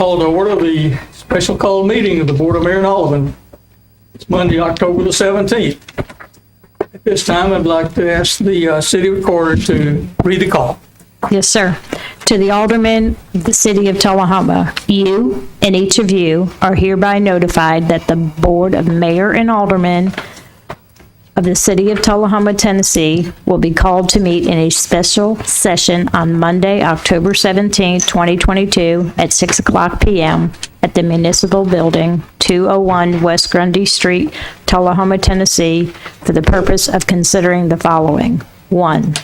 call to order the special call meeting of the Board of Mayor and Aldermen. It's Monday, October the 17th. At this time, I'd like to ask the city recorder to read the call. Yes, sir. To the Aldermen of the City of Tullahoma, you and each of you are hereby notified that the Board of Mayor and Aldermen of the City of Tullahoma, Tennessee will be called to meet in a special session on Monday, October 17, 2022 at 6:00 p.m. at the Municipal Building, 201 West Grundy Street, Tullahoma, Tennessee, for the purpose of considering the following. 1.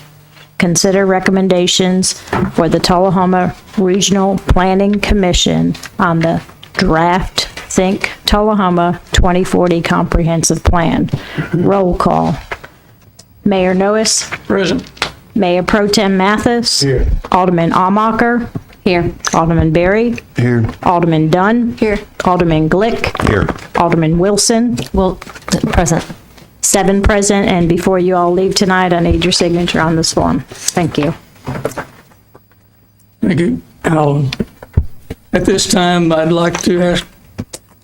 Consider recommendations for the Tullahoma Regional Planning Commission on the draft Think Tullahoma 2040 Comprehensive Plan. Roll call. Mayor Noes. Present. Mayor Pro Tem Mathis. Here. Alderman Amacher. Here. Alderman Berry. Here. Alderman Dunn. Here. Alderman Glick. Here. Alderman Wilson. Present. 7 present, and before you all leave tonight, I need your signature on this form. Thank you. Thank you. At this time, I'd like to ask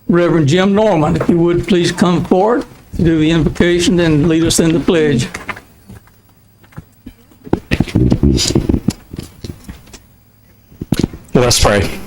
Reverend Jim Norman, if you would please come forward, do the invocation, and lead us in the pledge. Let's pray.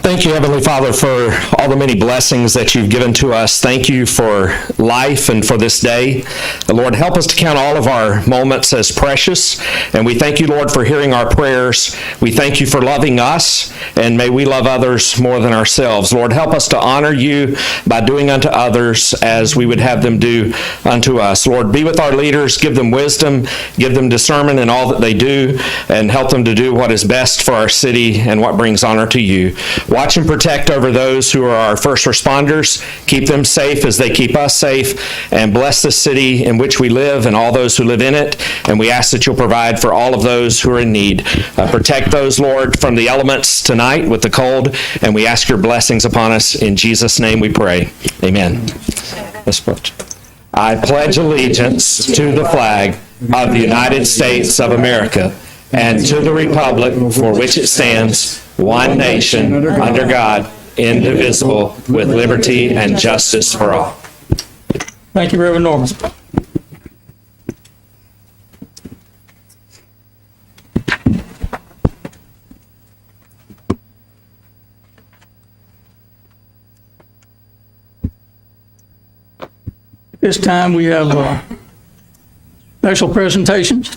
Thank you, Heavenly Father, for all the many blessings that you've given to us. Thank you for life and for this day. Lord, help us to count all of our moments as precious. And we thank you, Lord, for hearing our prayers. We thank you for loving us, and may we love others more than ourselves. Lord, help us to honor you by doing unto others as we would have them do unto us. Lord, be with our leaders, give them wisdom, give them discernment in all that they do, and help them to do what is best for our city and what brings honor to you. Watch and protect over those who are our first responders. Keep them safe as they keep us safe, and bless the city in which we live and all those who live in it. And we ask that you'll provide for all of those who are in need. Protect those, Lord, from the elements tonight with the cold, and we ask your blessings upon us. In Jesus' name we pray. Amen. Let's put. I pledge allegiance to the flag of the United States of America and to the republic for which it stands, one nation, under God, indivisible, with liberty and justice for all. Thank you, Reverend Norman. This time we have special presentations.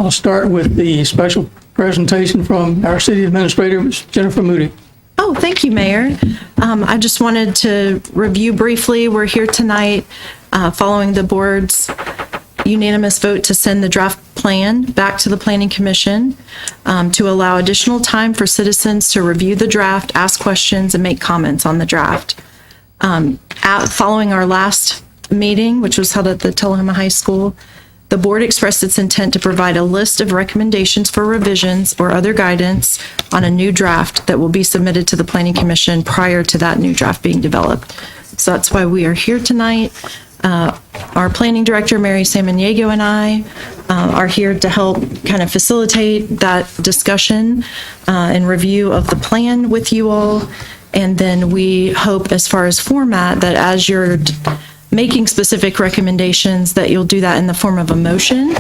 I'll start with the special presentation from our city administrator, Ms. Jennifer Moody. Oh, thank you, Mayor. I just wanted to review briefly. We're here tonight following the board's unanimous vote to send the draft plan back to the Planning Commission to allow additional time for citizens to review the draft, ask questions, and make comments on the draft. Following our last meeting, which was held at the Tullahoma High School, the board expressed its intent to provide a list of recommendations for revisions or other guidance on a new draft that will be submitted to the Planning Commission prior to that new draft being developed. So that's why we are here tonight. Our planning director, Mary Samaniego, and I are here to help kind of facilitate that discussion and review of the plan with you all. And then we hope, as far as format, that as you're making specific recommendations, that you'll do that in the form of a motion.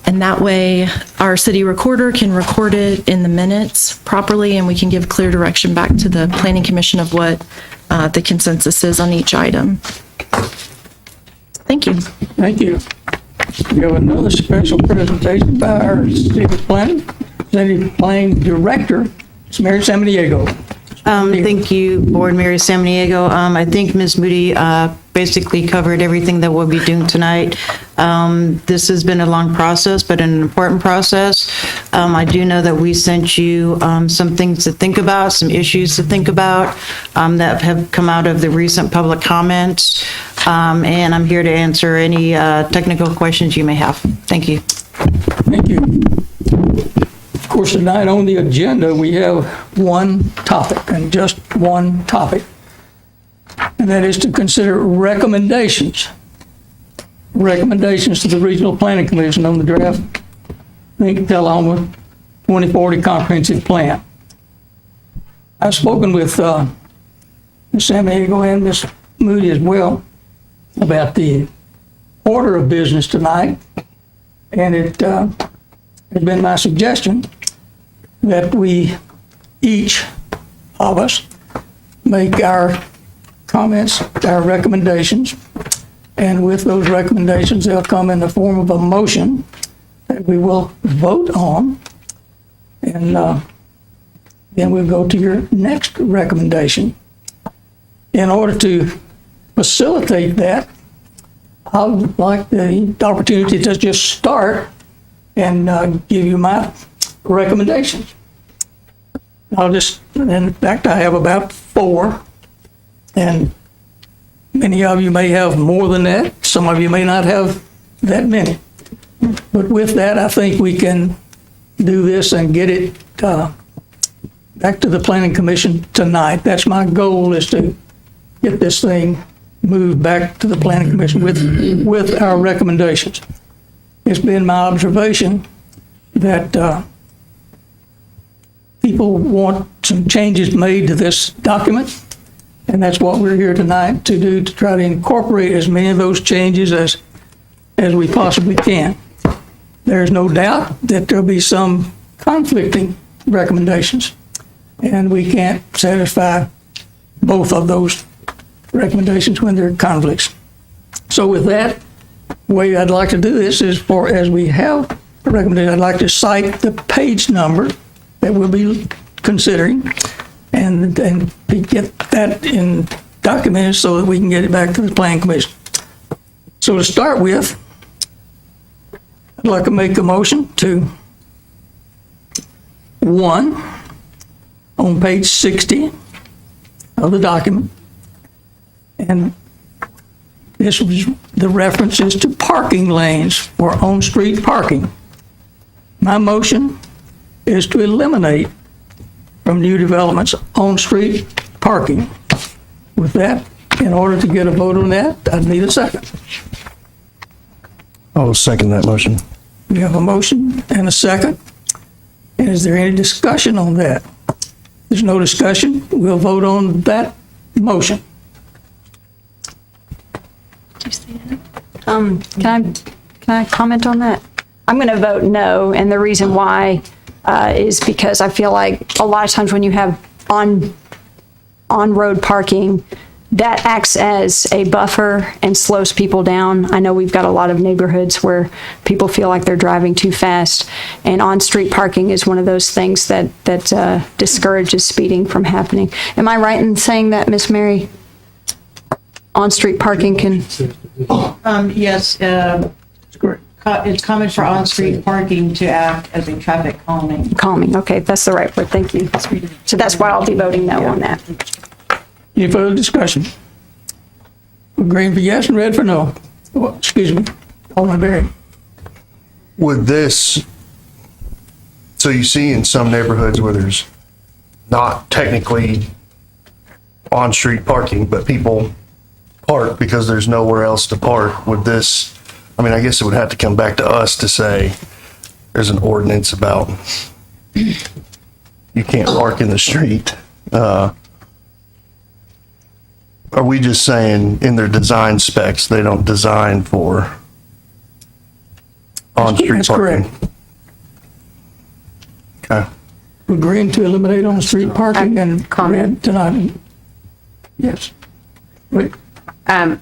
And that way our city recorder can record it in the minutes properly, and we can give clear direction back to the Planning Commission of what the consensus is on each item. Thank you. Thank you. We have another special presentation by our city planning director, Ms. Mary Samaniego. Thank you, Board Mary Samaniego. I think Ms. Moody basically covered everything that we'll be doing tonight. This has been a long process, but an important process. I do know that we sent you some things to think about, some issues to think about that have come out of the recent public comments. And I'm here to answer any technical questions you may have. Thank you. Thank you. Of course, tonight on the agenda, we have one topic, and just one topic, and that is to consider recommendations to the Regional Planning Commission on the draft Think Tullahoma 2040 Comprehensive Plan. I've spoken with Ms. Samaniego and Ms. Moody as well about the order of business tonight, and it has been my suggestion that we, each of us, make our comments, our recommendations, and with those recommendations, they'll come in the form of a motion that we will vote on, and then we'll go to your next recommendation. In order to facilitate that, I would like the opportunity to just start and give you my recommendations. In fact, I have about 4, and many of you may have more than that. Some of you may not have that many. But with that, I think we can do this and get it back to the Planning Commission tonight. That's my goal, is to get this thing moved back to the Planning Commission with our recommendations. It's been my observation that people want some changes made to this document, and that's what we're here tonight to do, to try to incorporate as many of those changes as we possibly can. There's no doubt that there'll be some conflicting recommendations, and we can't satisfy both of those recommendations when there are conflicts. So with that, the way I'd like to do this is, as we have a recommendation, I'd like to cite the page number that we'll be considering and get that documented so that we can get it back to the Planning Commission. So to start with, I'd like to make a motion to 1 on page 60 of the document. And this was the references to parking lanes for on-street parking. My motion is to eliminate from new developments on-street parking. With that, in order to get a vote on that, I'd need a second. I will second that motion. We have a motion and a second. Is there any discussion on that? There's no discussion. We'll vote on that motion. Can I comment on that? I'm going to vote no, and the reason why is because I feel like a lot of times when you have on-road parking, that acts as a buffer and slows people down. I know we've got a lot of neighborhoods where people feel like they're driving too fast, and on-street parking is one of those things that discourages speeding from happening. Am I right in saying that, Miss Mary? On-street parking can... Yes, it's common for on-street parking to act as a traffic calming. Okay, that's the right word, thank you. So that's why I'll be voting no on that. Any further discussion? Green for yes and red for no. Oh, excuse me, Alderman Berry. With this, so you see in some neighborhoods where there's not technically on-street parking, but people park because there's nowhere else to park. With this, I mean, I guess it would have to come back to us to say there's an ordinance about you can't park in the street. Are we just saying in their design specs, they don't design for on-street That's parking? correct. Okay. Agreeing to eliminate on-street parking and Comment. red tonight. Yes. Wait. I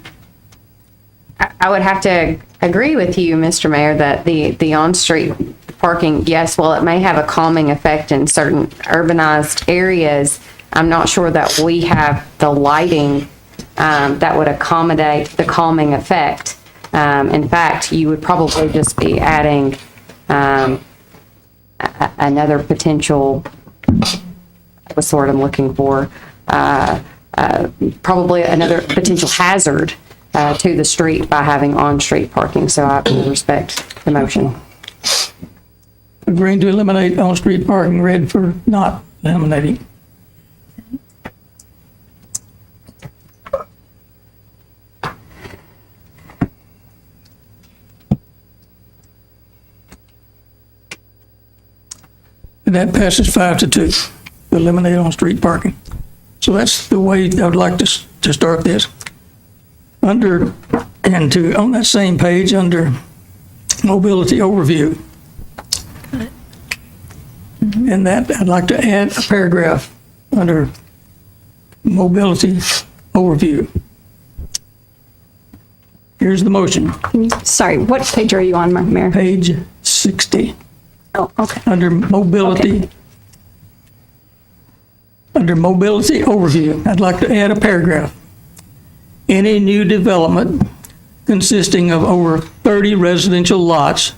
would have to agree with you, Mr. Mayor, that the on-street parking, yes, while it may have a calming effect in certain urbanized areas, I'm not sure that we have the lighting that would accommodate the calming effect. In fact, you would probably just be adding another potential, what's the word I'm looking for, probably another potential hazard to the street by having on-street parking. So I respect the motion. Agreeing to eliminate on-street parking, red for not eliminating. And that passes 5-2. eliminate on-street parking. So that's the way I would like to start this. On that same page, under mobility overview. And that, I'd like to add a paragraph under mobility overview. Here's the motion, Sorry, what page are you on, Mayor? page 60. Oh, okay. Under mobility, under mobility overview, I'd like to add a paragraph. Any new development consisting of over 30 residential lots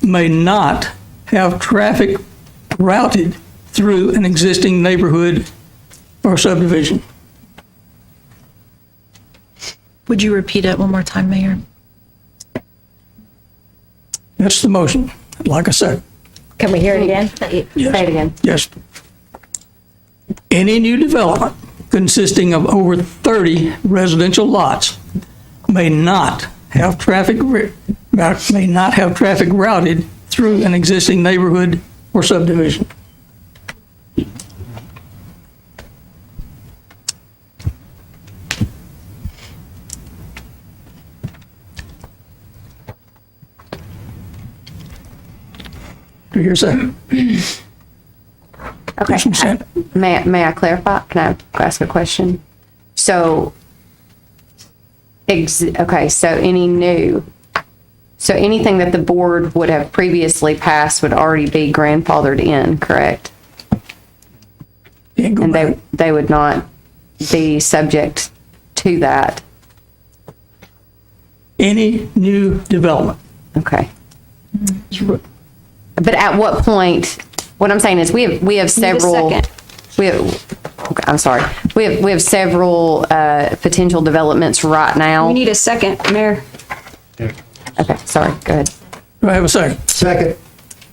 may not have traffic routed through an existing neighborhood or subdivision. Would you repeat it one more time, Mayor? That's the motion, like I said. Can we hear it again? Say it again. Yes. Any new development consisting of over 30 residential lots may not have traffic routed through an existing neighborhood or subdivision. Do you hear a second? Okay. Yes, Ms. Sanders. May I clarify? Can I ask a question? So, okay, so anything that the board would have previously passed would already be grandfathered in, correct? Can't go And back. they would not be subject to that? Any new development. Okay. But at what point, what I'm saying is we have several. second. Okay, I'm sorry. We have several potential developments right now. We need a second, Mayor. Okay, sorry, go ahead. Do I have a second? Second.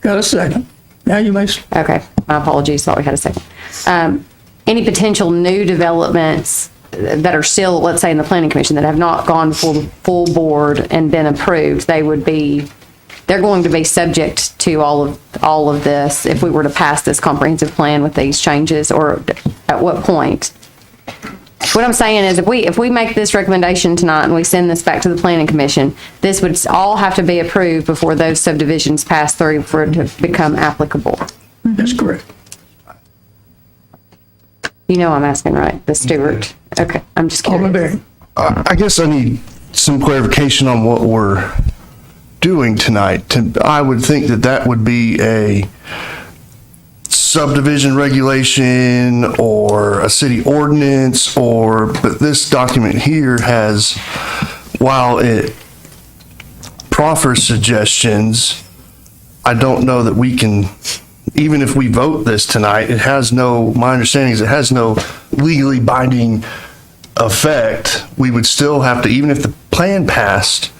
Got a second. Now you may, Okay, my apologies, thought we had a second. Any potential new developments that are still, let's say, in the planning commission that have not gone full board and been approved, they're going to be subject to all of this if we were to pass this comprehensive plan with these changes, or at what point? What I'm saying is if we make this recommendation tonight and we send this back to the planning commission, this would all have to be approved before those subdivisions pass through for it to become applicable. that's correct. You know I'm asking, right? The Stewart. Okay, I'm just Alderman curious. Berry. I guess I need some clarification on what we're doing tonight. I would think that would be a subdivision regulation or a city ordinance, but this document here has, while it proffers suggestions, I don't know that we can, even if we vote this tonight, my understanding is it has no legally binding effect. We would still have to, even if the plan passed,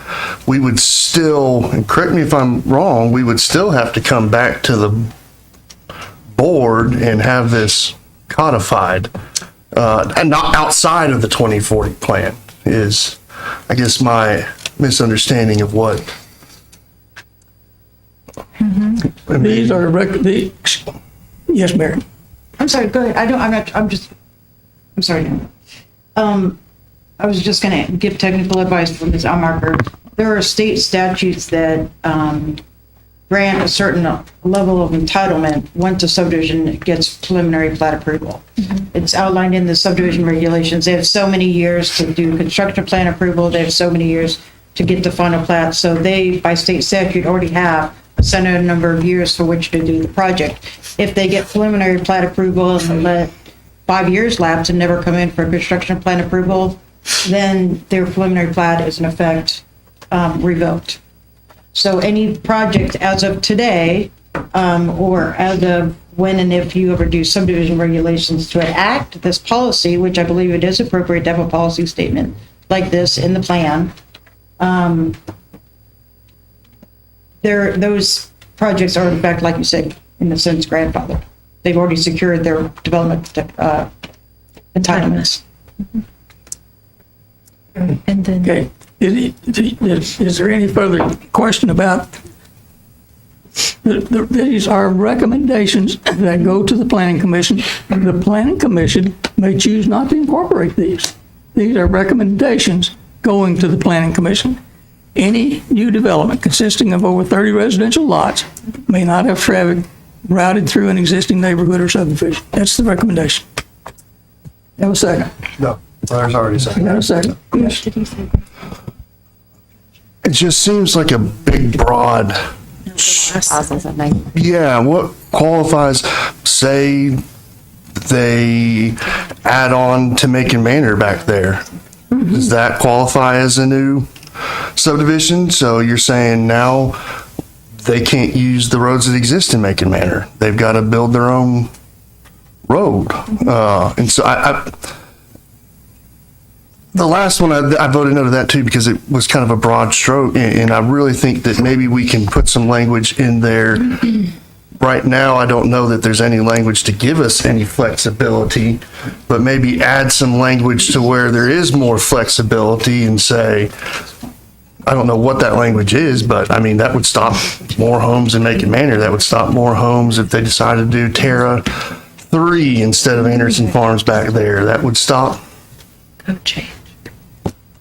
we would still, and correct me if I'm wrong, we would still have to come back to the board and have this codified, and not outside of the 2040 plan is, I guess, my misunderstanding of what. These are, yes, Mary. I'm sorry, go ahead. I'm sorry. I was just going to give technical advice for Ms. Almarker. There are state statutes that grant a certain level of entitlement once a subdivision gets preliminary plat approval. It's outlined in the subdivision regulations. They have so many years to do construction plan approval. They have so many years to get the final plat. So they, by state statute, already have a set number of years for which to do the project. If they get preliminary plat approval and let 5 years lapse and never come in for construction plan approval, then their preliminary plat is in effect revoked. So any project as of today, or as of when and if you ever do subdivision regulations to enact this policy, which I believe it is appropriate to have a policy statement like this in the plan, those projects are in fact, like you said, in a sense, grandfathered. They've already secured their development entitlements. And then, Okay. Is there any further question about These are recommendations that go to the planning commission. The planning commission may choose not to incorporate these. These are recommendations going to the planning commission. Any new development consisting of over 30 residential lots may not have traffic routed through an existing neighborhood or subdivision. That's the recommendation. Have a second. No, there's already a second. Got a second? Yes. It just seems like a big, broad, Thousands of names. yeah, what qualifies, say they add on to Macon Manor back there. Does that qualify as a new subdivision? So you're saying now they can't use the roads that exist in Macon Manor. They've got to build their own road. And so the last one, I voted no to that too, because it was kind of a broad stroke. And I really think that maybe we can put some language in there. Right now, I don't know that there's any language to give us any flexibility, but maybe add some language to where there is more flexibility and say, I don't know what that language is, but I mean, that would stop more homes in Macon Manor. That would stop more homes if they decided to do Terra 3 instead of Anderson Farms back there. That would stop.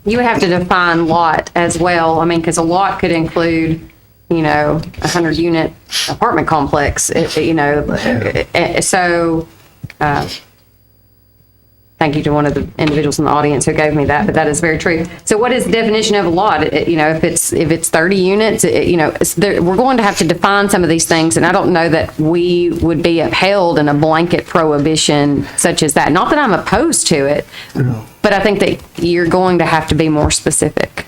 You would have to define lot as well. I mean, because a lot could include, you know, 100-unit apartment complex, so, thank you to one of the individuals in the audience who gave me that, but that is very true. So what is the definition of a lot? You know, if it's 30 units, we're going to have to define some of these things, and I don't know that we would be upheld in a blanket prohibition such as that. Not that I'm opposed to it, but I think that you're going to have to be more specific.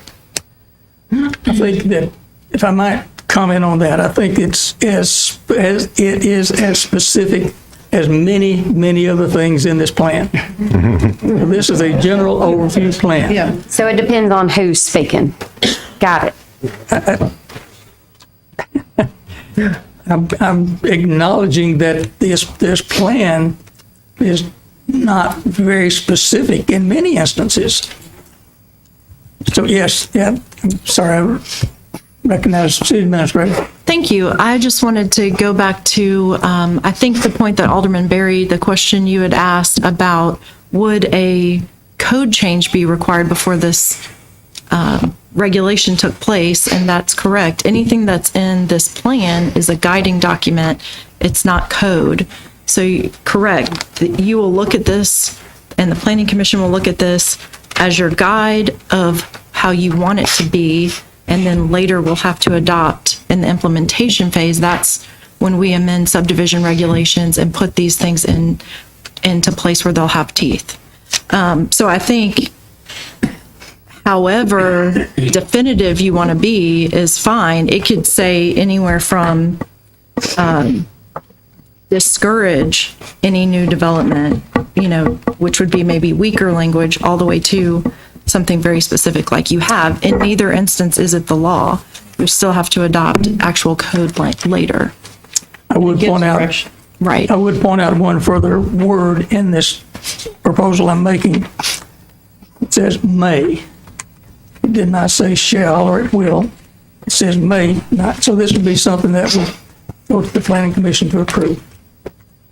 I think that, if I might comment on that, I think it is as specific as many other things in this plan. This is a general overview plan. Yeah. So it depends on who's speaking. Got it. I'm acknowledging that this plan is not very specific in many instances. So yes, yeah, I'm sorry, I recognize the city administrator. Thank you. I just wanted to go back to, I think the point that Alderman Berry, the question you had asked about, would a code change be required before this regulation took place? And that's correct. Anything that's in this plan is a guiding document. It's not code. So correct, you will look at this and the Planning Commission will look at this as your guide of how you want it to be. And then later we'll have to adopt in the implementation phase. That's when we amend subdivision regulations and put these things into place where they'll have teeth. So I think however definitive you want to be is fine. It could say anywhere from discourage any new development, which would be maybe weaker language, all the way to something very specific like you have. In neither instance is it the law. We still have to adopt actual code later. I would point out, Right. I would point out one further word in this proposal I'm making. It says may. It did not say shall or it will. It says may not. So this would be something that will go to the Planning Commission to approve.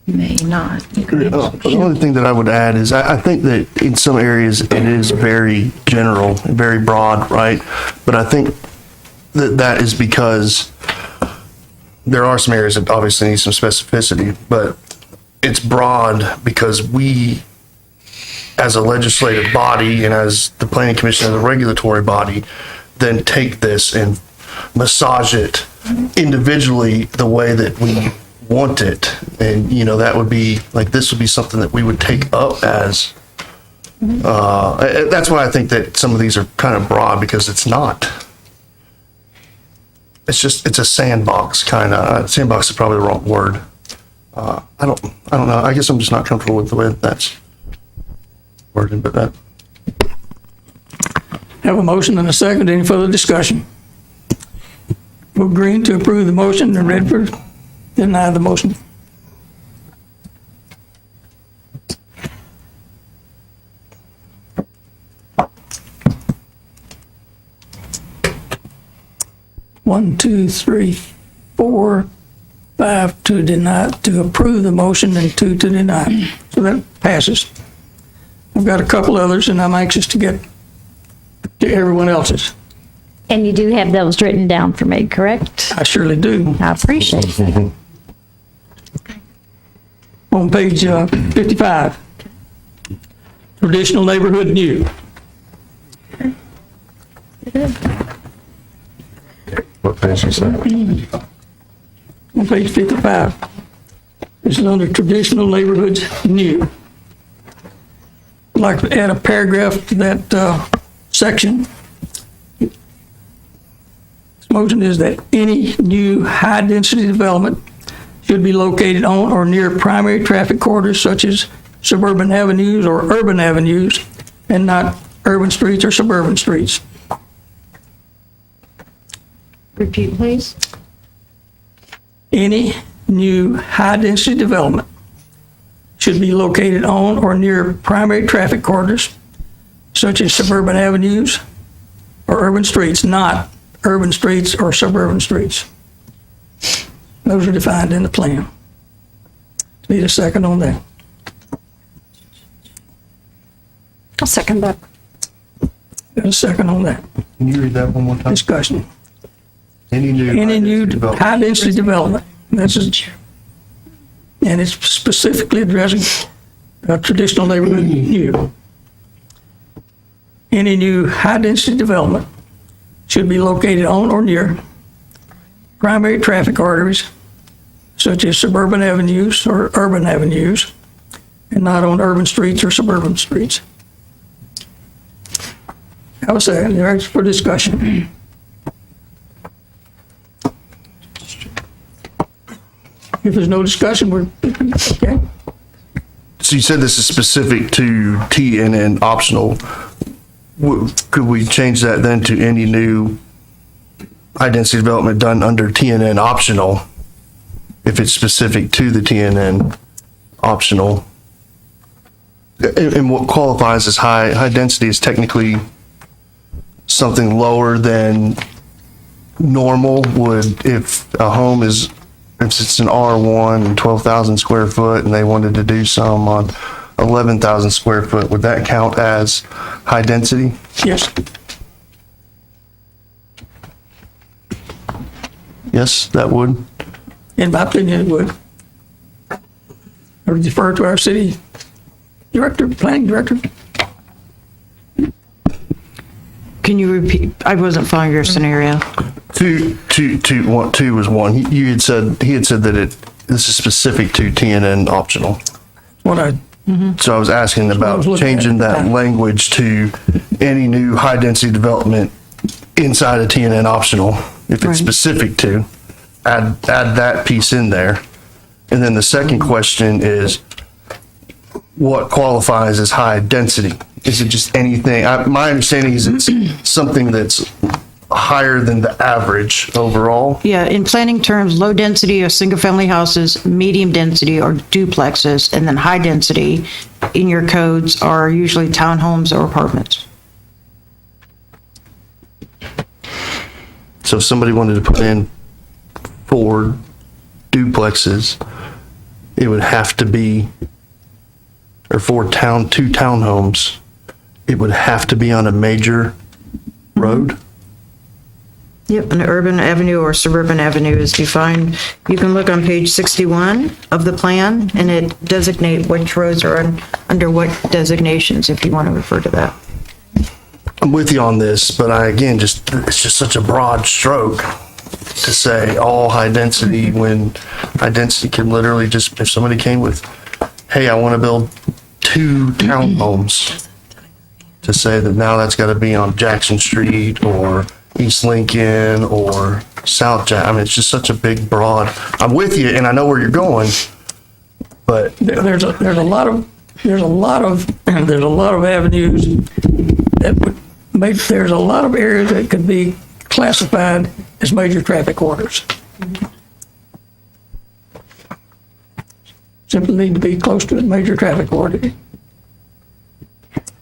May not. The only thing that I would add is I think that in some areas it is very general and very broad, right? But I think that is because there are some areas that obviously need some specificity, but it's broad because we, as a legislative body and as the Planning Commission as a regulatory body, then take this and massage it individually the way that we want it. And, that would be, like, this would be something that we would take up as, that's why I think that some of these are kind of broad, because it's not. It's a sandbox kind of, sandbox is probably the wrong word. I don't know. I guess I'm just not comfortable with the way that that's worded, but that. Have a motion and a second. Any further discussion? We're agreeing to approve the motion and Redford deny the motion. One, two, three, four. 4, 5 to deny, to approve the motion, and 2 to deny. So that passes. I've got a couple others, and I'm anxious to get to everyone else's. And you do have those written down for me, correct? I surely do. I appreciate that. On page 55, traditional neighborhood new. What page is that? On page 55, this is under traditional neighborhoods new. I'd like to add a paragraph to that section. This motion is that any new high-density development should be located on or near primary traffic corridors such as suburban avenues or urban avenues, and not urban streets or suburban streets. Repeat, please. Any new high-density development should be located on or near primary traffic corridors such as suburban avenues or urban streets, not urban streets or suburban streets. Those are defined in the plan. Need a second on that. I'll second that. Got a second on that. Can you read that one more time? Discussion. Any new development. high-density development. This is, and it's specifically addressing traditional neighborhood new. Any new high-density development should be located on or near primary traffic arteries such as suburban avenues or urban avenues, and not on urban streets or suburban streets. I was saying, there's for discussion. If there's no discussion, we're, okay. So you said this is specific to TNN optional. Could we change that then to any new high-density development done under TNN optional, if it's specific to the TNN optional? And what qualifies as high density is technically something lower than normal would, if a home is, if it's an R1 and 12,000 square foot and they wanted to do some on 11,000 square foot, would that count as high density? Yes, Yes, that would. in my opinion, it would. I would defer to our city director, planning director. Can you repeat? I wasn't following your scenario. Two was one. He had said that this is specific to TNN optional. What I, So I was asking I was about looking at changing that that. language to any new high density development inside of TNN optional. If it's specific to, add that piece in there. And then the second question is, what qualifies as high density? Is it just anything? My understanding is it's something that's higher than the average overall. Yeah, in planning terms, low density are single-family houses, medium density are duplexes, and then high density in your codes are usually townhomes or apartments. So if somebody wanted to put in 4 duplexes, it would have to be, or 2 townhomes, it would have to be on a major road. Yep, an urban avenue or suburban avenue is defined. You can look on page 61 of the plan, and it designate which roads are under what designations, if you want to refer to that. I'm with you on this, but it's just such a broad stroke to say all high density when high density can literally just, if somebody came with, hey, I want to build 2 townhomes, to say that now that's got to be on Jackson Street or East Lincoln or South Jack. I mean, it's just such a big, broad. I'm with you, and I know where you're going, but there's a lot of avenues that would make, there's a lot of areas that could be classified as major traffic corridors. Simply need to be close to a major traffic corridor.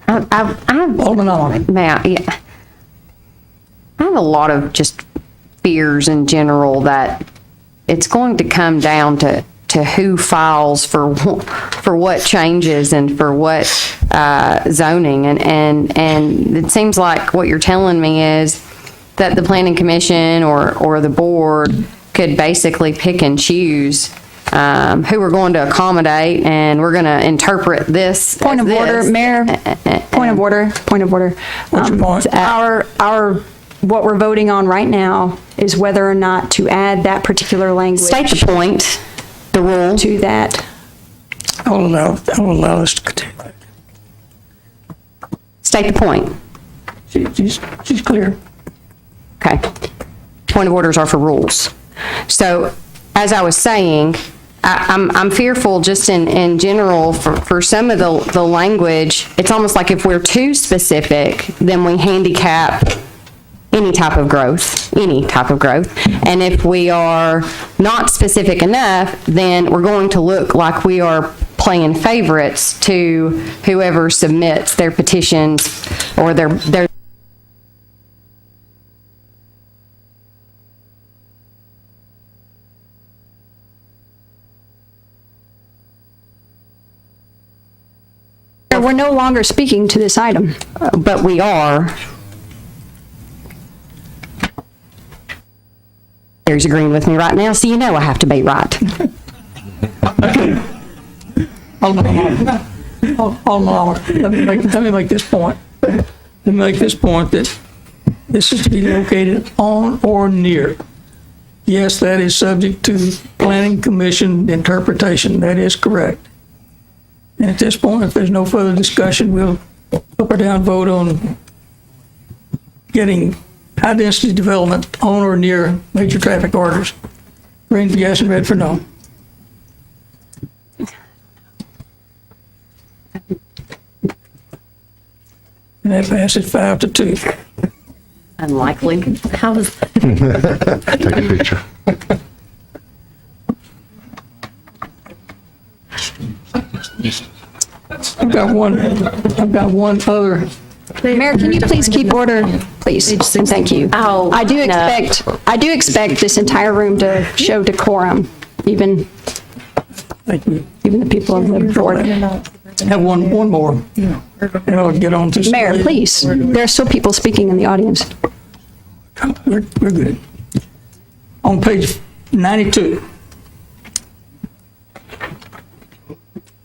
Alderman Allen. Matt, yeah. I have a lot of just fears in general that it's going to come down to who files for what changes and for what zoning. And it seems like what you're telling me is that the planning commission or the board could basically pick and choose who we're going to accommodate, and we're going to interpret this. Point of order, Mayor. Point of order. What's your point? What we're voting on right now is whether or not to add that particular language. State the point, the rule. To that. I'll allow us to continue. State the point. She's clear. Okay. Point of orders are for rules. So, as I was saying, I'm fearful just in general for some of the language. It's almost like if we're too specific, then we handicap any type of growth. And if we are not specific enough, then we're going to look like we are playing favorites to whoever submits their petitions or their We're no longer speaking to this item. but we are. Gary's agreeing with me right now, so you know I have to be right. Let me make this point. Let me make this point that this is to be located on or near. Yes, that is subject to planning commission interpretation. That is correct. And at this point, if there's no further discussion, we'll up or down vote on getting high-density development on or near major traffic corridors. Green for yes and red for no. And that passes 5-2. Unlikely. How is, Take a picture. I've got one other. Mayor, can you please keep order, please? And thank you. Oh, I do no. expect this entire room to show decorum, even Thank you. the people of the board. I have one more. And I'll get on to. Mayor, please. There are still people speaking in the audience. We're good. On page 92.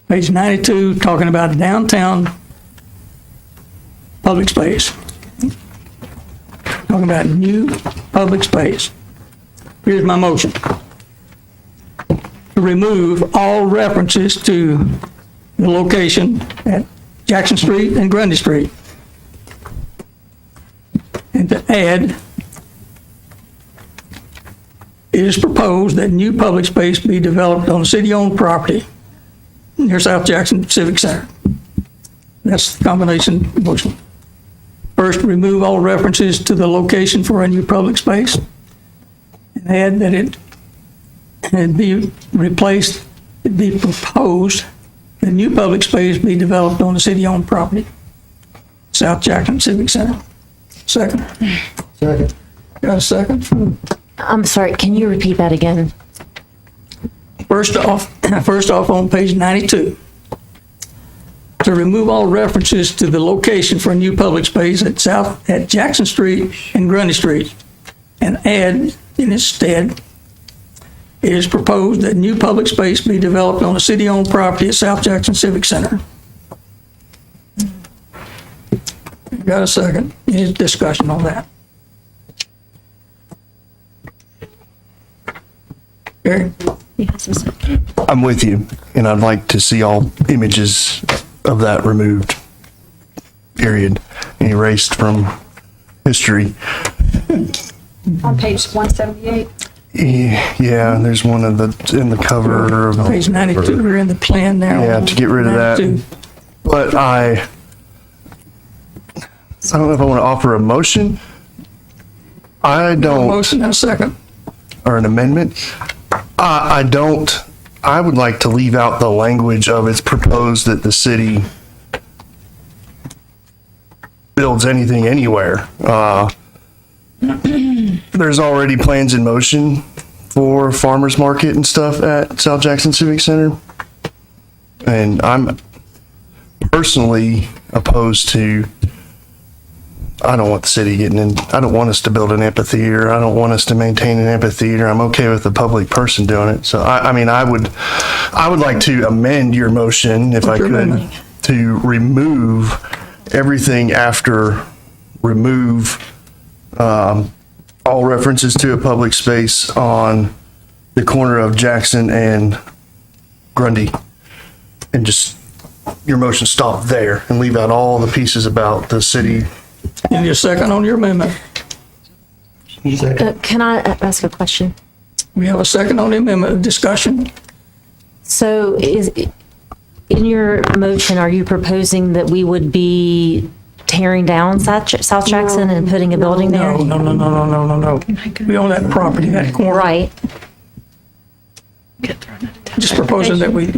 Page 92, talking about downtown public space. Talking about new public space. Here's my motion. To remove all references to the location at Jackson Street and Grundy Street. And to add, it is proposed that new public space be developed on city-owned property near South Jackson Civic Center. That's the combination motion. First, remove all references to the location for a new public space, and add that it be replaced, it be proposed that new public space be developed on the city-owned property, South Jackson Civic Center. Second. Second. Got a second? I'm sorry, can you repeat that again? First off on page 92, to remove all references to the location for a new public space at Jackson Street and Grundy Street, and add in its stead, it is proposed that new public space be developed on a city-owned property at South Jackson Civic Center. Got a second? Any discussion on that? Gary? I'm with you, and I'd like to see all images of that removed, period, and erased from history. On page 178. Yeah, there's one in the cover of Page 92, we're in the plan now. Yeah, to get rid of that. 92. But I don't know if I want to offer a motion. I don't, Motion and a second. or an amendment. I don't, I would like to leave out the language of it's proposed that the city builds anything anywhere. There's already plans in motion for farmers market and stuff at South Jackson Civic Center. And I'm personally opposed to, I don't want the city getting in, I don't want us to build an amphitheater. I don't want us to maintain an amphitheater. I'm okay with the public person doing it. So I mean, I would like to amend your motion if I could, to remove everything after remove all references to a public space on the corner of Jackson and Grundy, and just your motion stop there and leave out all the pieces about the city. Give you a second on your amendment. Can I ask a question? We have a second on the amendment. Discussion. So in your motion, are you proposing that we would be tearing down South Jackson and putting a building there? No. We own that property, that corner. Right. Just proposing that we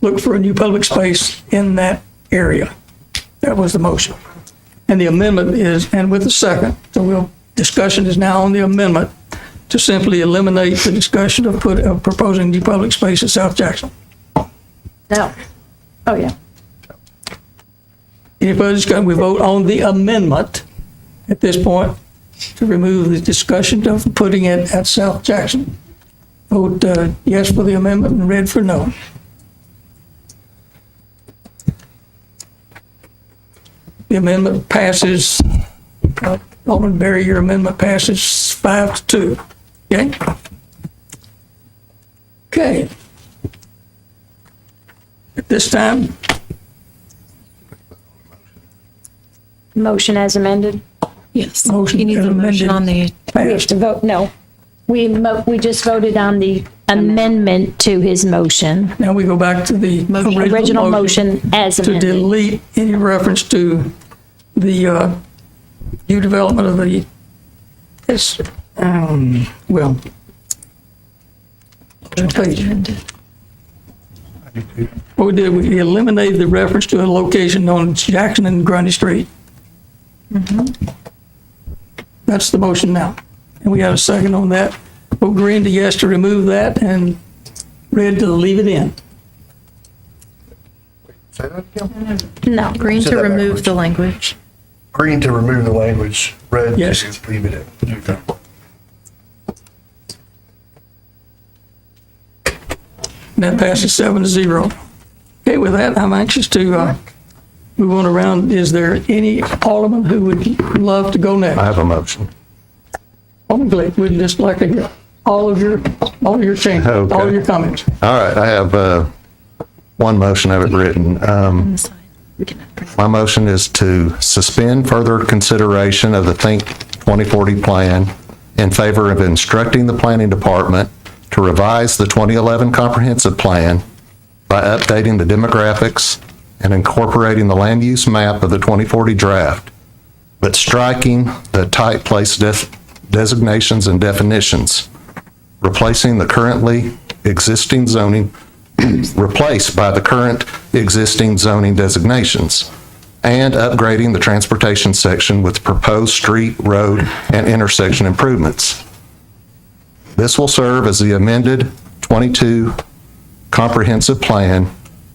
look for a new public space in that area. That was the motion. And the amendment is, and with the second, so discussion is now on the amendment to simply eliminate the discussion of proposing new public space at South Jackson. No. Oh, yeah. Any further discussion? We vote on the amendment at this point to remove the discussion of putting it at South Jackson. Vote yes for the amendment and red for no. The amendment passes, Alderman Berry, your amendment passes 5-2. Okay? Okay. At this time, Motion as amended? Yes. Motion You need the motion on the, We have to vote, no. We just voted on the amendment to his motion. now we go back to the Original motion as to amended. delete any reference to the new development of the, well, what we did, we eliminated the reference to a location known as Jackson and Grundy Street. That's the motion now. And we got a second on that. Vote green to yes to remove that, and red to leave it in. Say that again? No. green Said to that remove backwards. the language. Green to remove the language, red Yes. to leave it in. Okay. And that passes 7-0. Okay, with that, I'm anxious to move on around. Is there any alderman who would love to go next? I have a motion. Alderman Glick, we'd just like to hear all of your changes, all Okay. of your comments. All right, I have one motion of it written. My motion is to suspend further consideration of the Think 2040 plan in favor of instructing the planning department to revise the 2011 comprehensive plan by updating the demographics and incorporating the land use map of the 2040 draft, but striking the type place designations and definitions, replacing the currently existing zoning, replaced by the current existing zoning designations, and upgrading the transportation section with proposed street, road, and intersection improvements. This will serve as the amended 22 comprehensive plan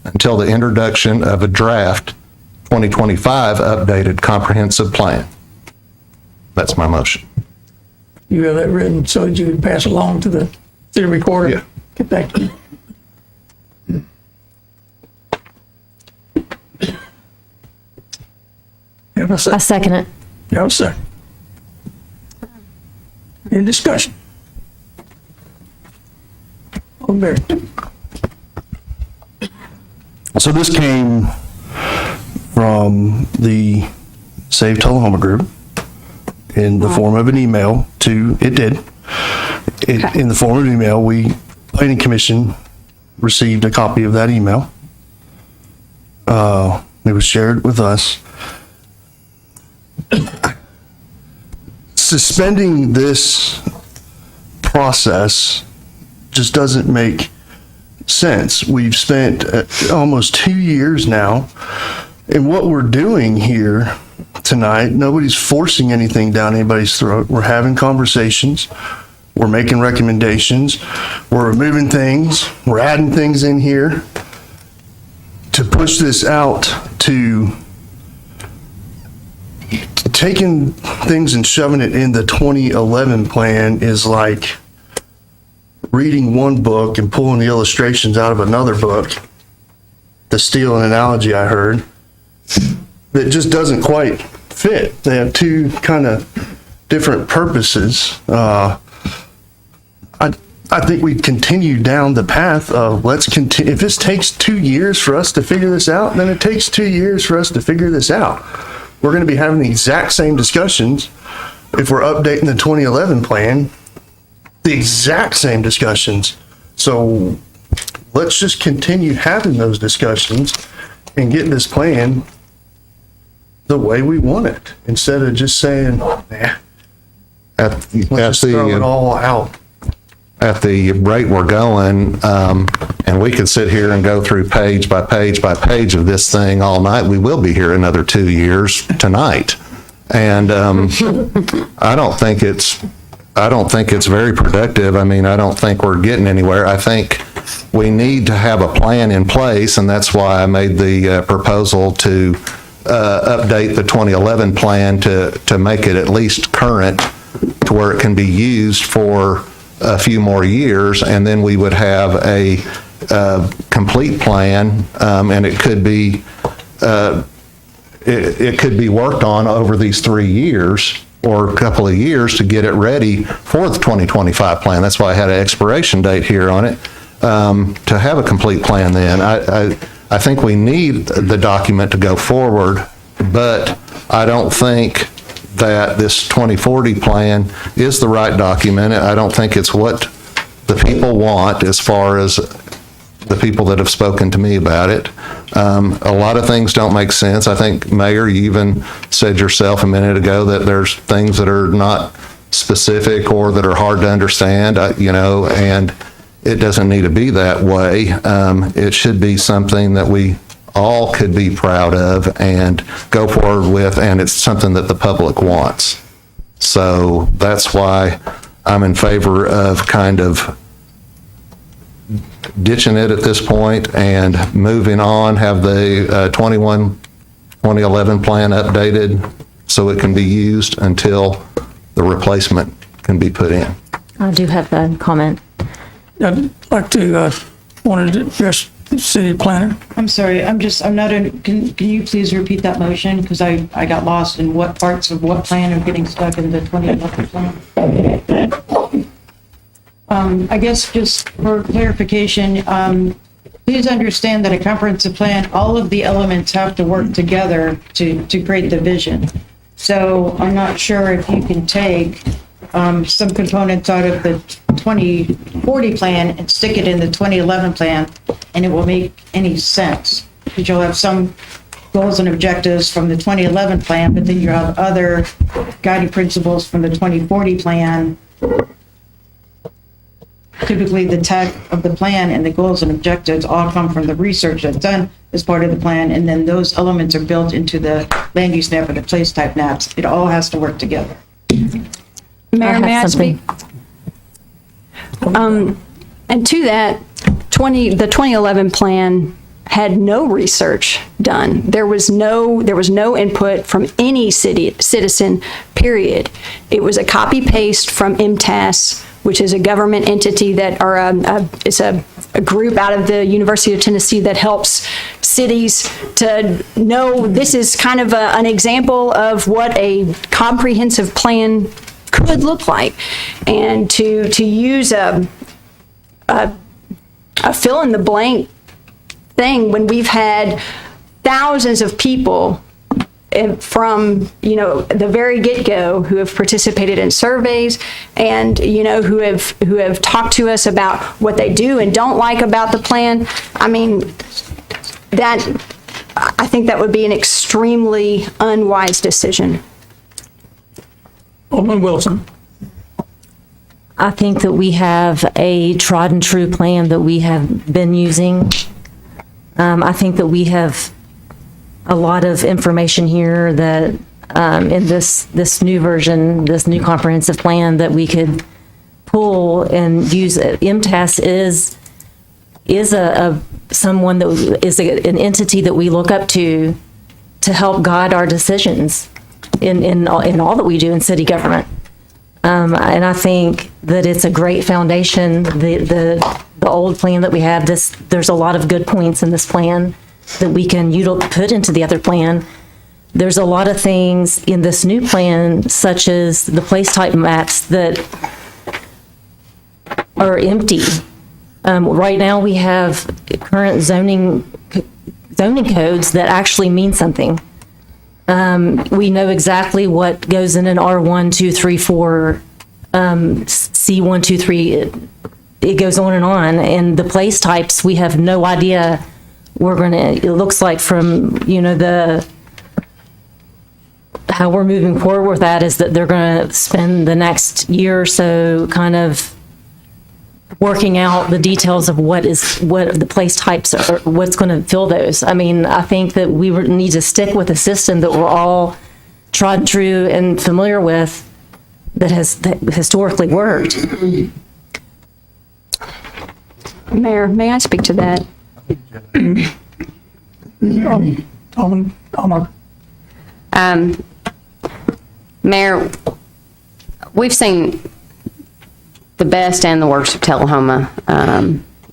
until the introduction of a draft 2025 updated comprehensive plan. That's my motion. You have that written so that you can pass along to the city recorder? Yeah. Get back to you. Have a I second. second it. Have a second. In discussion. Alderman Berry. So this came from the Save Tullahoma group in the form of an email to, it did. In the form of an email, Planning Commission received a copy of that email. It was shared with us. Suspending this process just doesn't make sense. We've spent almost 2 years now, and what we're doing here tonight, nobody's forcing anything down anybody's throat. We're having conversations. we're making recommendations, we're removing things, we're adding things in here. To push this out to taking things and shoving it in the 2011 plan is like reading one book and pulling the illustrations out of another book. To steal an analogy I heard, that just doesn't quite fit. They have two kind of different purposes. I think we continue down the path of let's continue. If this takes 2 years for us to figure this out, then it takes 2 years for us to figure this out. We're going to be having the exact same discussions if we're updating the 2011 plan, the exact same discussions. So let's just continue having those discussions and getting this plan the way we want it, instead of just saying, nah, let's just throw it all out. At the rate we're going, and we could sit here and go through page by page by page of this thing all night, we will be here another 2 years tonight. And I don't think it's very productive. I mean, I don't think we're getting anywhere. I think we need to have a plan in place, and that's why I made the proposal to update the 2011 plan to make it at least current to where it can be used for a few more years, and then we would have a complete plan, and it could be it could be worked on over these 3 years or a couple of years to get it ready for the 2025 plan. That's why I had an expiration date here on it, to have a complete plan then. I think we need the document to go forward, but I don't think that this 2040 plan is the right document. I don't think it's what the people want, as far as the people that have spoken to me about it. A lot of things don't make sense. I think, Mayor, you even said yourself a minute ago that there's things that are not specific or that are hard to understand, and it doesn't need to be that way. It should be something that we all could be proud of and go forward with, and it's something that the public wants. So that's why I'm in favor of kind of ditching it at this point and moving on, have the 2011 plan updated so it can be used until the replacement can be put in. I do have a comment. I'd like to, wanted to address the city planner. I'm sorry, I'm not, can you please repeat that motion? Because I got lost in what parts of what plan are getting stuck in the 2011 plan. I guess just for clarification, please understand that a comprehensive plan, all of the elements have to work together to create the vision. So I'm not sure if you can take some components out of the 2040 plan and stick it in the 2011 plan, and it will make any sense. Because you'll have some goals and objectives from the 2011 plan, but then you have other guiding principles from the 2040 plan. Typically, the tech of the plan and the goals and objectives all come from the research that's done as part of the plan, and then those elements are built into the land use map or the place type maps. It all has to work together. Mayor, may I speak? And to that, the 2011 plan had no research done. There was no input from any citizen, period. It was a copy paste from MTAS, which is a government entity that it's a group out of the University of Tennessee that helps cities to know this is kind of an example of what a comprehensive plan could look like, and to use a fill in the blank thing when we've had thousands of people from the very get-go who have participated in surveys and who have talked to us about what they do and don't like about the plan. I mean, I think that would be an extremely unwise decision. Alderman Wilson. I think that we have a tried and true plan that we have been using. I think that we have a lot of information here that in this new version, this new comprehensive plan, that we could pull and use MTAS is someone that is an entity that we look up to help guide our decisions in all that we do in city government. And I think that it's a great foundation. The old plan that we have, there's a lot of good points in this plan that we can put into the other plan. There's a lot of things in this new plan, such as the place type maps that are empty. Right now, we have current zoning codes that actually mean something. We know exactly what goes in an R1, 2, 3, 4, C1, 2, 3. It goes on. And the place types, we have no idea. It looks like from, how we're moving forward with that is that they're going to spend the next year or so kind of working out the details of what the place types are, what's going to fill those. I mean, I think that we need to stick with a system that we're all tried and true and familiar with that historically worked. Mayor, may I speak to that? Mayor, we've seen the best and the worst of Tullahoma,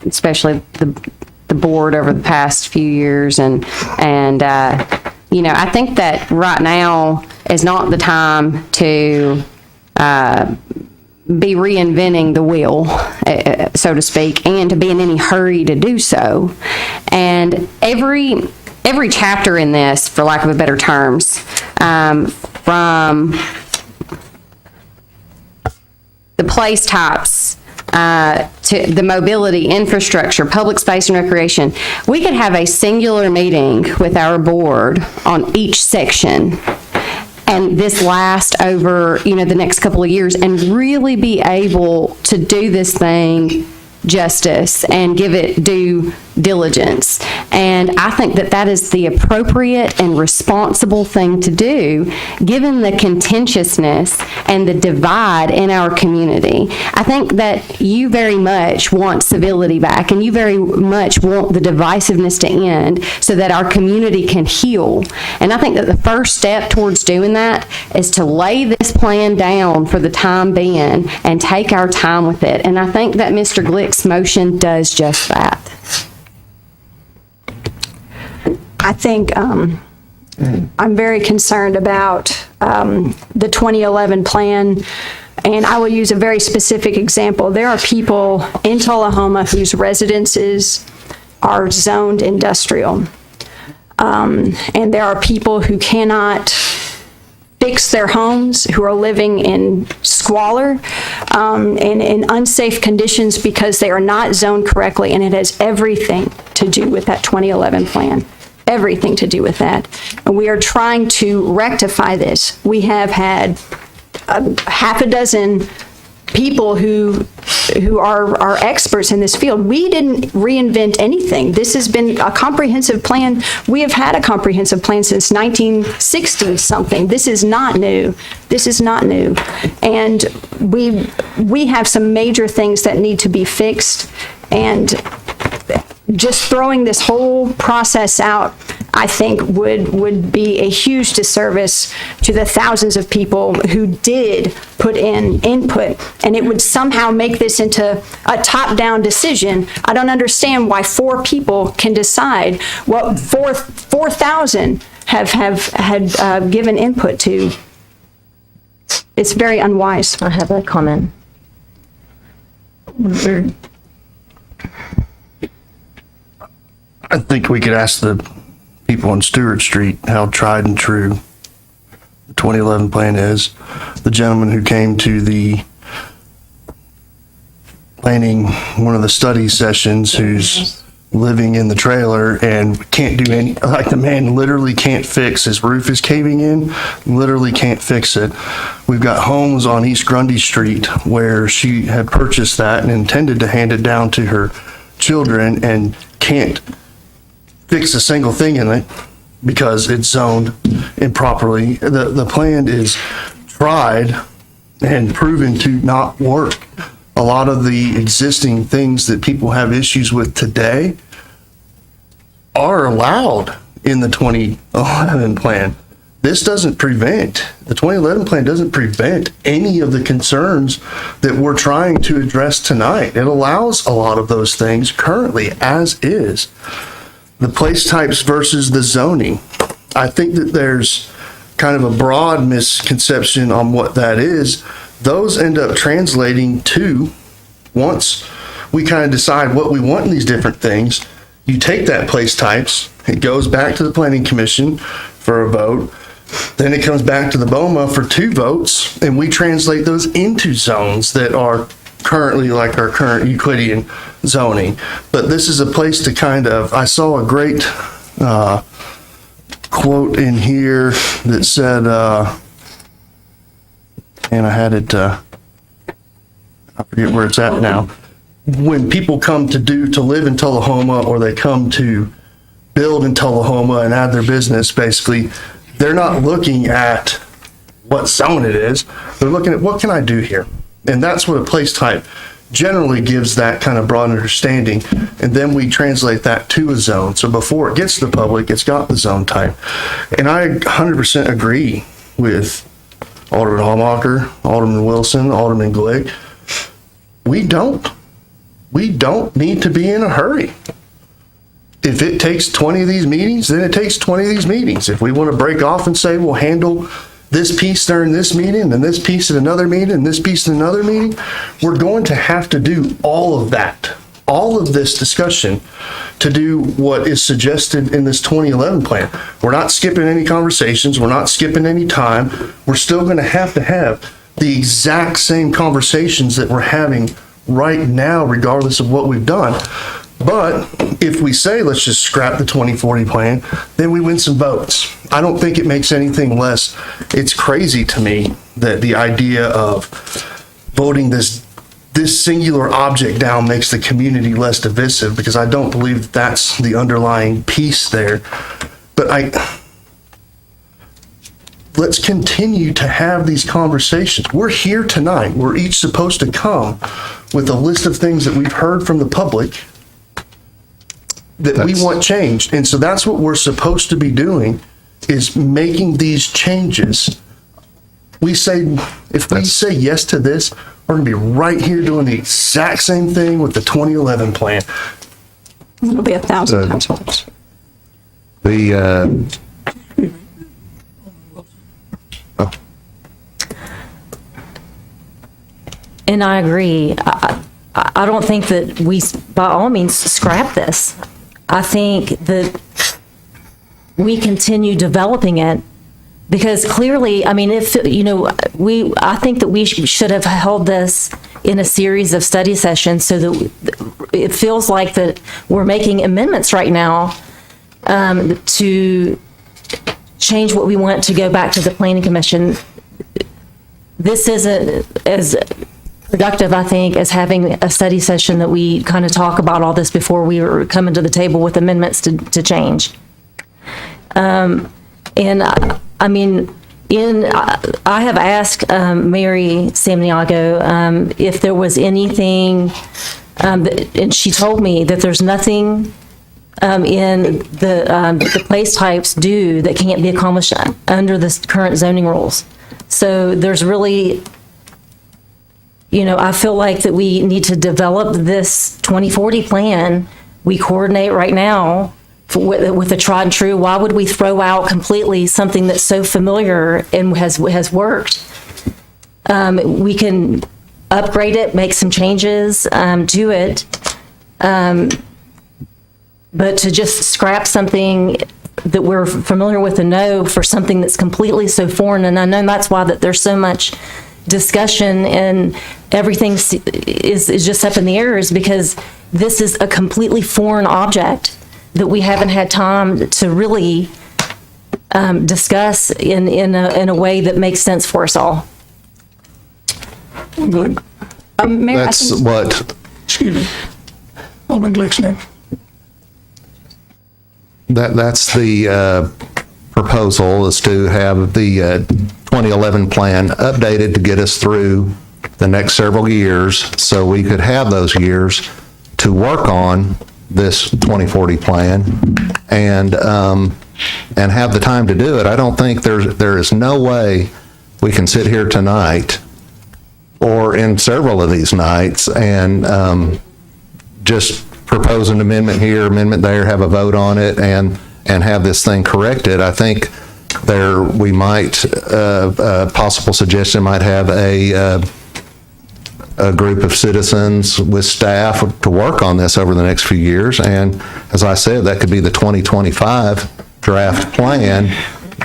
especially the board over the past few years. And I think that right now is not the time to be reinventing the wheel, so to speak, and to be in any hurry to do so. And every chapter in this, for lack of a better terms, from the place types to the mobility, infrastructure, public space and recreation, we could have a singular meeting with our board on each section, and this last over, the next couple of years, and really be able to do this thing justice and give it due diligence. And I think that that is the appropriate and responsible thing to do, given the contentiousness and the divide in our community. I think that you very much want civility back, and you very much want the divisiveness to end so that our community can heal. And I think that the first step towards doing that is to lay this plan down for the time being and take our time with it. And I think that Mr. Glick's motion does just that. I think I'm very concerned about the 2011 plan, and I will use a very specific example. There are people in Tullahoma whose residences are zoned industrial, and there are people who cannot fix their homes, who are living in squalor and in unsafe conditions because they are not zoned correctly, and it has everything to do with that 2011 plan. Everything to do with that. And we are trying to rectify this. We have had half a dozen people who are experts in this field. We didn't reinvent anything. This has been a comprehensive plan. We have had a comprehensive plan since 1960 something. This is not new. This is not new. And we have some major things that need to be fixed, and just throwing this whole process out, I think, would be a huge disservice to the thousands of people who did put in input, and it would somehow make this into a top-down decision. I don't understand why 4 people can decide what 4,000 had given input to. It's very unwise. I have a comment. I think we could ask the people on Stewart Street how tried and true the 2011 plan is. The gentleman who came to the planning, one of the study sessions, who's living in the trailer and can't do any, like the man literally can't fix, his roof is caving in, literally can't fix it. We've got homes on East Grundy Street where she had purchased that and intended to hand it down to her children and can't fix a single thing in it because it's zoned improperly. The plan is tried and proven to not work. a lot of the existing things that people have issues with today are allowed in the 2011 plan. This doesn't prevent, the 2011 plan doesn't prevent any of the concerns that we're trying to address tonight. It allows a lot of those things currently as is. The place types versus the zoning. I think that there's kind of a broad misconception on what that is. Those end up translating to, once we kind of decide what we want in these different things, you take that place types, it goes back to the planning commission for a vote, then it comes back to the BOMA for 2 votes, and we translate those into zones that are currently like our current Euclidean zoning. But this is a place to kind of, I saw a great quote in here that said, and I had it, I forget where it's at now. When people come to live in Tullahoma, or they come to build in Tullahoma and add their business, basically, they're not looking at what zone it is. They're looking at what can I do here? And that's what a place type generally gives, that kind of broad understanding. And then we translate that to a zone. So before it gets to the public, it's got the zone type. And I 100% agree with Alderman Hallmacher, Alderman Wilson, Alderman Glick. We don't need to be in a hurry. If it takes 20 of these meetings, then it takes 20 of these meetings. If we want to break off and say we'll handle this piece during this meeting, and this piece at another meeting, and this piece at another meeting, we're going to have to do all of that, all of this discussion to do what is suggested in this 2011 plan. We're not skipping any conversations. We're not skipping any time. We're still going to have the exact same conversations that we're having right now, regardless of what we've done. But if we say, let's just scrap the 2040 plan, then we win some votes. I don't think it makes anything less. It's crazy to me that the idea of voting this singular object down makes the community less divisive, because I don't believe that's the underlying piece there. But let's continue to have these conversations. We're here tonight. We're each supposed to come with a list of things that we've heard from the public that we want changed. And so that's what we're supposed to be doing, is making these changes. If we say yes to this, we're going to be right here doing the exact same thing with the 2011 plan. It'll be 1,000 times worse. And I agree. I don't think that we, by all means, scrap this. I think that we continue developing it, because clearly, I mean, if, I think that we should have held this in a series of study sessions, so that it feels like that we're making amendments right now to change what we want to go back to the Planning Commission. This isn't as productive, I think, as having a study session that we kind of talk about all this before we were coming to the table with amendments to change. And I mean, I have asked Mary Samniago if there was anything, and she told me that there's nothing in the place types do that can't be accomplished under the current zoning rules. So there's really, I feel like that we need to develop this 2040 plan. We coordinate right now with the tried and true. Why would we throw out completely something that's so familiar and has worked? We can upgrade it, make some changes to it. But to just scrap something that we're familiar with and know for something that's completely so foreign, and I know that's why that there's so much discussion and everything is just up in the air, is because this is a completely foreign object that we haven't had time to really discuss in a way that makes sense for us all. Good. Mayor, That's what, Excuse me. Alderman Glick's next. that's the proposal, is to have the 2011 plan updated to get us through the next several years so we could have those years to work on this 2040 plan and have the time to do it. I don't think there is no way we can sit here tonight or in several of these nights and just propose an amendment here, amendment there, have a vote on it, and have this thing corrected. I think we might, a possible suggestion might have a group of citizens with staff to work on this over the next few years. And as I said, that could be the 2025 draft plan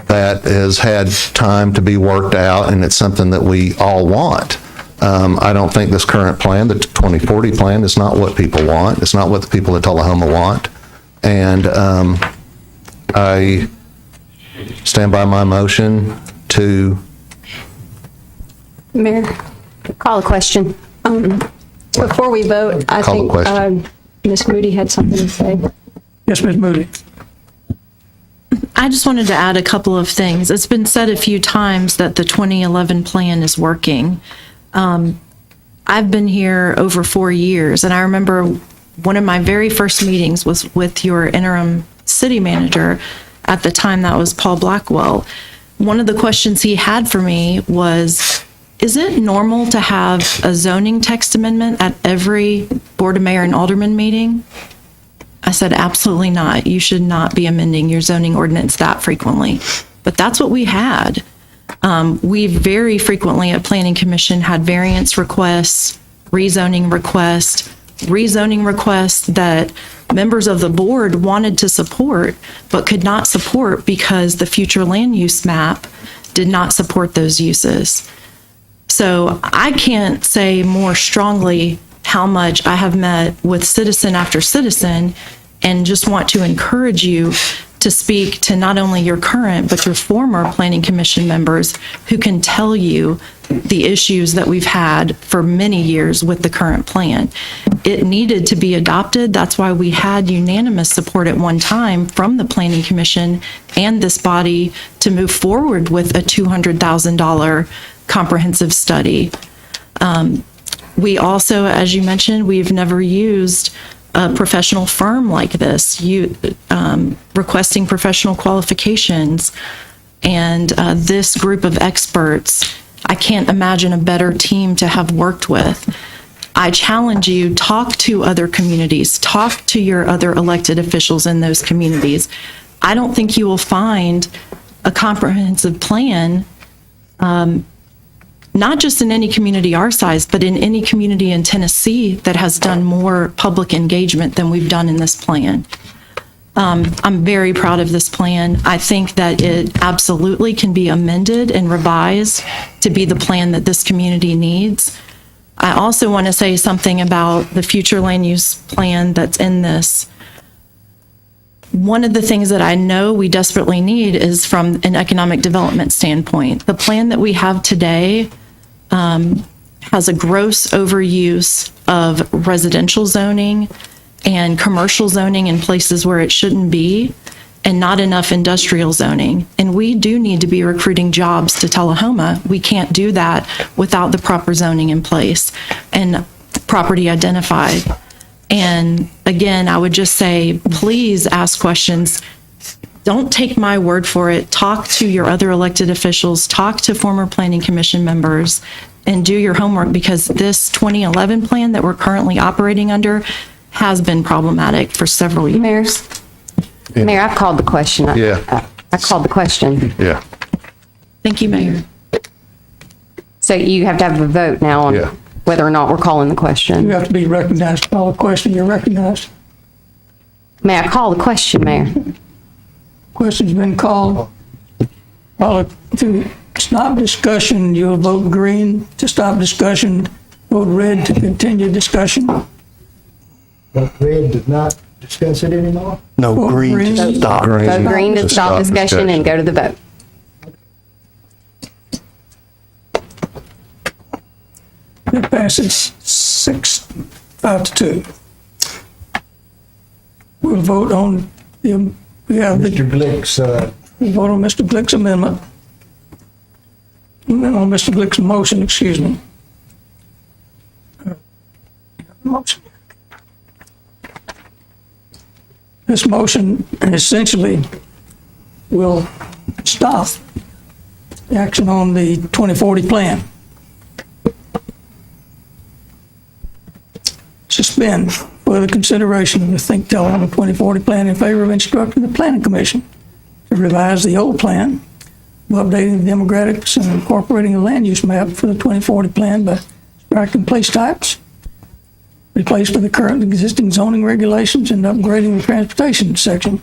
that has had time to be worked out, and it's something that we all want. I don't think this current plan, the 2040 plan, is not what people want. It's not what the people of Tullahoma want. And I stand by my motion to... Mayor, Call a question. before we vote, I Call the think question. Ms. Moody had something to say. Yes, Ms. Moody. I just wanted to add a couple of things. It's been said a few times that the 2011 plan is working. I've been here over 4 years, and I remember one of my very first meetings was with your interim city manager. At the time, that was Paul Blackwell. One of the questions he had for me was, is it normal to have a zoning text amendment at every Board of Mayor and Alderman meeting? I said, absolutely not. You should not be amending your zoning ordinance that frequently. But that's what we had. We very frequently at Planning Commission had variance requests, rezoning requests that members of the board wanted to support, but could not support because the future land use map did not support those uses. So I can't say more strongly how much I have met with citizen after citizen, and just want to encourage you to speak to not only your current, but your former Planning Commission members who can tell you the issues that we've had for many years with the current plan. It needed to be adopted. That's why we had unanimous support at one time from the Planning Commission and this body to move forward with a $200,000 comprehensive study. We also, as you mentioned, we've never used a professional firm like this, requesting professional qualifications. And this group of experts, I can't imagine a better team to have worked with. I challenge you, talk to other communities, talk to your other elected officials in those communities. I don't think you will find a comprehensive plan, not just in any community our size, but in any community in Tennessee that has done more public engagement than we've done in this plan. I'm very proud of this plan. I think that it absolutely can be amended and revised to be the plan that this community needs. I also want to say something about the future land use plan that's in this. One of the things that I know we desperately need is from an economic development standpoint. The plan that we have today has a gross overuse of residential zoning and commercial zoning in places where it shouldn't be, and not enough industrial zoning. And we do need to be recruiting jobs to Tullahoma. We can't do that without the proper zoning in place and property identified. And again, I would just say, please ask questions. Don't take my word for it. Talk to your other elected officials, talk to former Planning Commission members, and do your homework, because this 2011 plan that we're currently operating under has been problematic for several years. Mayor, I've called the question. Yeah. I called the question. Yeah. Thank you, Mayor. So you have to have a vote now on Yeah. whether or not we're calling the question. You have to be recognized. Call a question, you're recognized. May I call the question, Mayor? Question's been called. Call to stop discussion, you'll vote green. To stop discussion, vote red to continue discussion. But red does not discuss it anymore? No, Vote green green. to stop. Vote green to stop discussion and go to the vote. It passes 5-2. We'll vote on we have Mr. Glick's, we'll vote on Mr. Glick's amendment. On Mr. Glick's motion, excuse me. motion. This motion essentially will stop the action on the 2040 plan. Suspend further consideration of the Think Tullahoma 2040 plan in favor of instructing the Planning Commission to revise the old plan, updating the demographics and incorporating the land use map for the 2040 plan by striking place types, replaced with the current existing zoning regulations, and upgrading the transportation section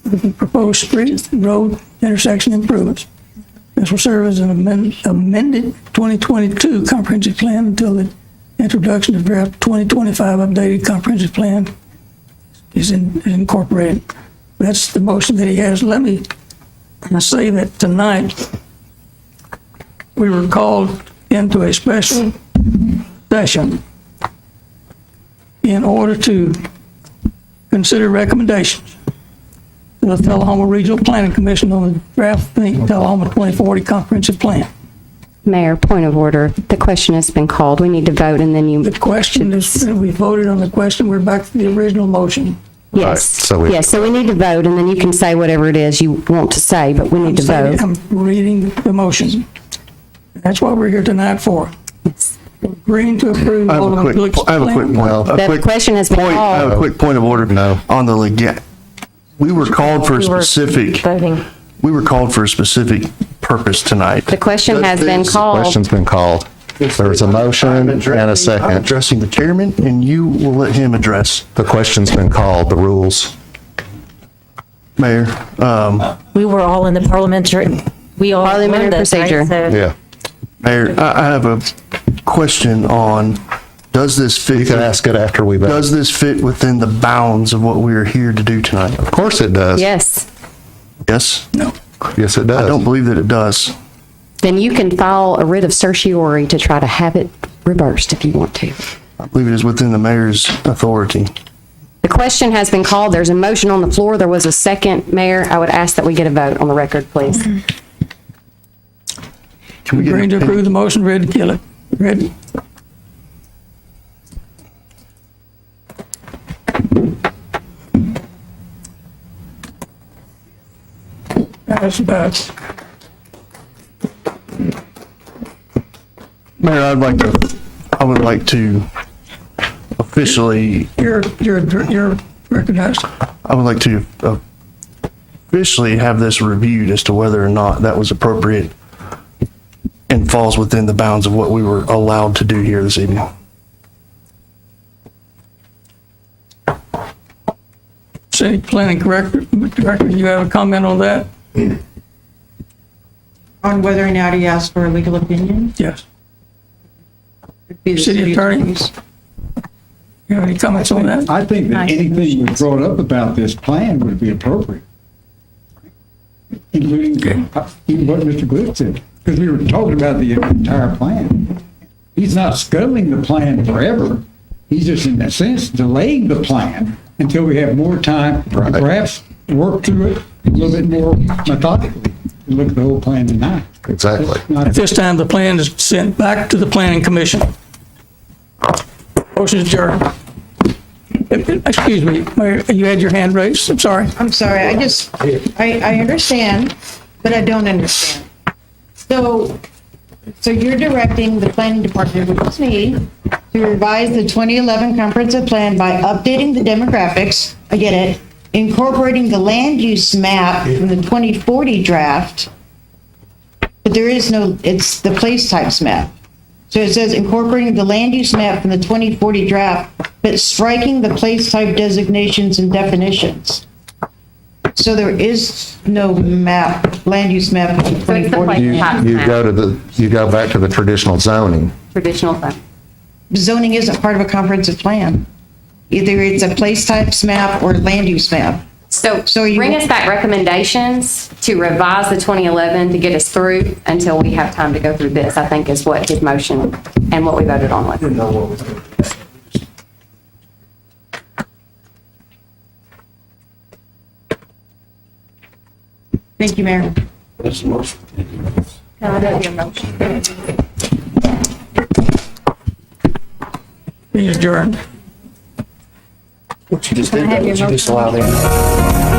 with the proposed street, road, intersection improvements. This will serve as an amended 2022 comprehensive plan until the introduction of draft 2025 updated comprehensive plan is incorporated. That's the motion that he has. Let me say that tonight we were called into a special session in order to consider recommendations to the Tullahoma Regional Planning Commission on the draft Tullahoma 2040 comprehensive plan. Mayor, point of order. The question has been called. We need to vote and then you. The question is, we voted on the question. We're back to the original motion. Yes. so we- Yes, so we need to vote and then you can say whatever it is you want to say, but we need to vote. I'm reading the motion. That's what we're here tonight for. Agreeing to approve. I have a Alderman quick Glick's point. plan. The question has been I have a called. quick point of order. No. On the legal, we were called for a We were specific, Voting. we were called for a specific purpose tonight. The question has been called. Question's been called. There's a motion and a I'm second. addressing the chairman, and you will let him address. The question's been called, the rules. Mayor, We were all in the parliamentary, we all. Parliamentary learned this, right? procedure. So- Yeah. Mayor, I have a question on, does this fit? You can ask it after we vote. Does this fit within the bounds of what we are here to do tonight? Of course it does. Yes. Yes? No. Yes, it does. I don't believe that it does. Then you can file a writ of certiorari to try to have it reversed if you want to. I believe it is within the mayor's authority. The question has been called. There's a motion on the floor. There was a second. Mayor, I would ask that we get a vote on the record, please. Can we get Agreeing to an approve the motion, ready to kill it. Ready? That's Mayor, I would like to officially, you're recognized. I would like to officially have this reviewed as to whether or not that was appropriate and falls within the bounds of what we were allowed to do here this evening. City Planning Director, you have a comment on that? On whether or not he asked for a legal opinion? Yes. It'd be the City attorney? attorney's. You have any comments on that? I think that anything was brought up about this plan would be appropriate. Including even what Mr. Glick said, because we were talking about the entire plan. He's not scuttling the plan forever. He's just, in a sense, delaying the plan until we have more time to perhaps work through it a little bit more methodically and look at the whole plan tonight. Exactly. At this time, the plan is sent back to the Planning Commission. Motion adjourned. Excuse me, Mayor, you had your hand raised. I'm sorry. I'm sorry, I understand, but I don't understand. So you're directing the planning department, which is me, to revise the 2011 comprehensive plan by updating the demographics, I get it, incorporating the land use map from the 2040 draft, but there is no, it's the place types map. So it says incorporating the land use map from the 2040 draft, but striking the place type designations and definitions. So there is no map, land use map of the So it's the 2040. place type You map. you go back to the traditional zoning. Traditional thing. Zoning isn't part of a comprehensive plan. Either it's a place types map or land use map. So So you- bring us back recommendations to revise the 2011 to get us through until we have time to go through this, I think is what his motion and what we voted on was. Thank you, Mayor. be adjourned. What you just did, though, was you just allow them.